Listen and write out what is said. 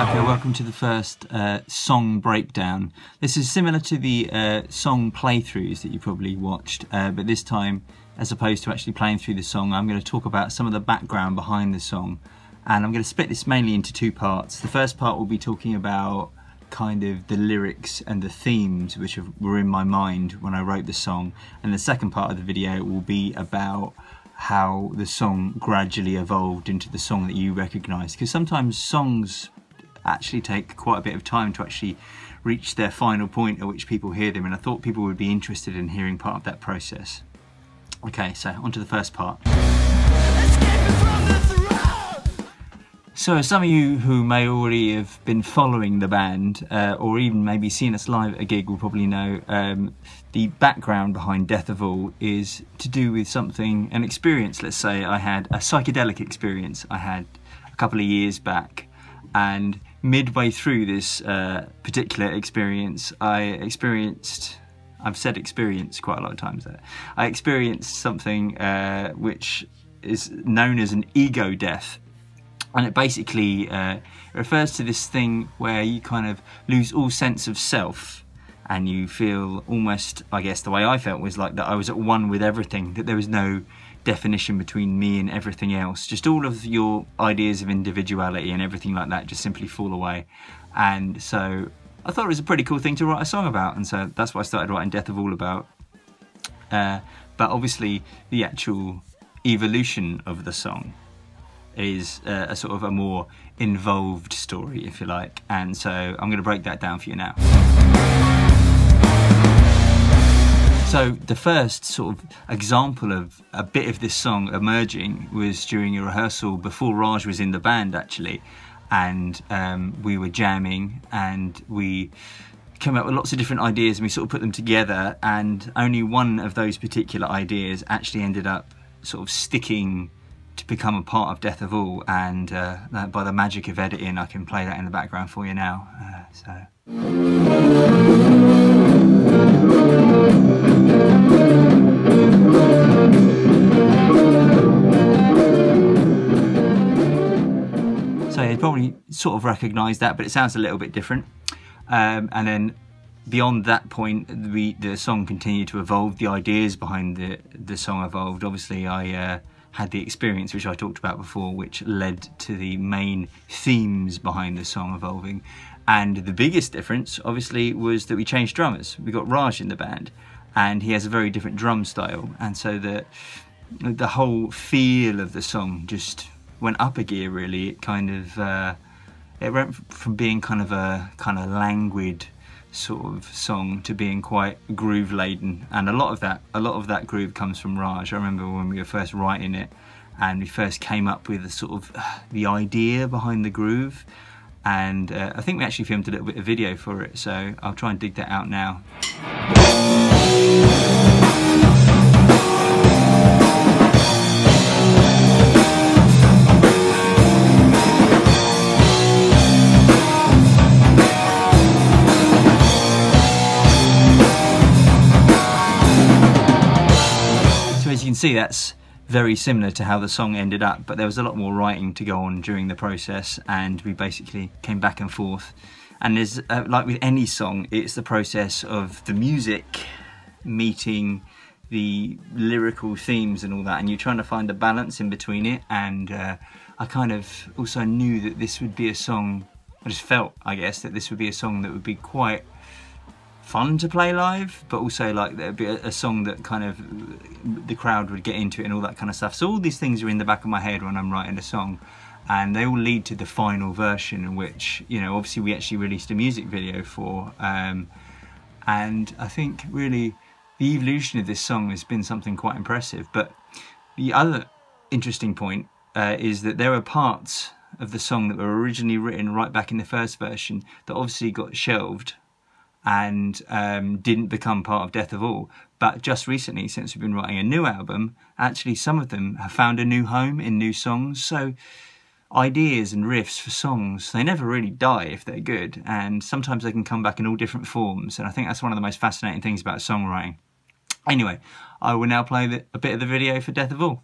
Okay, welcome to the first song breakdown. This is similar to the song playthroughs that you probably watched, but this time, as opposed to actually playing through the song, I'm going to talk about some of the background behind the song. And I'm going to split this mainly into two parts. The first part will be talking about kind of the lyrics and the themes which were in my mind when I wrote the song. And the second part of the video will be about how the song gradually evolved into the song that you recognise. Because sometimes songs actually take quite a bit of time to actually reach their final point at which people hear them, and I thought people would be interested in hearing part of that process. Okay, so on to the first part. So some of you who may already have been following the band or even maybe seen us live at a gig will probably know the background behind Death of All is to do with something, an experience. Let's say I had a psychedelic experience I had a couple of years back, and midway through this particular experience I've said experience quite a lot of times there. I experienced something which is known as an ego death. And it basically refers to this thing where you kind of lose all sense of self, and you feel almost, I guess the way I felt was like that I was at one with everything, that there was no definition between me and everything else. Just all of your ideas of individuality and everything like that just simply fall away. And so I thought it was a pretty cool thing to write a song about, and so that's what I started writing Death of All about. But obviously the actual evolution of the song is a sort of a more involved story, if you like, and so I'm going to break that down for you now. So the first sort of example of a bit of this song emerging was during a rehearsal before Raj was in the band actually, and we were jamming and we came up with lots of different ideas and we sort of put them together, and only one of those particular ideas actually ended up sort of sticking to become a part of Death of All, and by the magic of editing I can play that in the background for you now. So you probably sort of recognise that, but it sounds a little bit different. And then beyond that point, the song continued to evolve. The ideas behind the song evolved. Obviously I had the experience which I talked about before, which led to the main themes behind the song evolving. And the biggest difference obviously was that we changed drummers. We got Raj in the band and he has a very different drum style, and so the whole feel of the song just went up a gear really. It kind of it went from being kind of a languid sort of song to being quite groove laden, and a lot of that groove comes from Raj. I remember when we were first writing it and we first came up with the sort of the idea behind the groove, and I think we actually filmed a little bit of video for it, so I'll try and dig that out now. As you can see, that's very similar to how the song ended up, but there was a lot more writing to go on during the process, and we basically came back and forth. And there's like with any song, it's the process of the music meeting the lyrical themes and all that, and you're trying to find a balance in between it. And I kind of also knew that this would be a song, I just felt, I guess, that this would be a song that would be quite fun to play live, but also like there'd be a song that kind of the crowd would get into it and all that kind of stuff. So all these things are in the back of my head when I'm writing a song, and they all lead to the final version, in which, you know, obviously we actually released a music video for, and I think really the evolution of this song has been something quite impressive. But the other interesting point is that there are parts of the song that were originally written right back in the first version that obviously got shelved and didn't become part of Death of All. But just recently, since we've been writing a new album, actually some of them have found a new home in new songs. So ideas and riffs for songs, they never really die if they're good, and sometimes they can come back in all different forms, and I think that's one of the most fascinating things about songwriting. Anyway, I will now play a bit of the video for Death of All.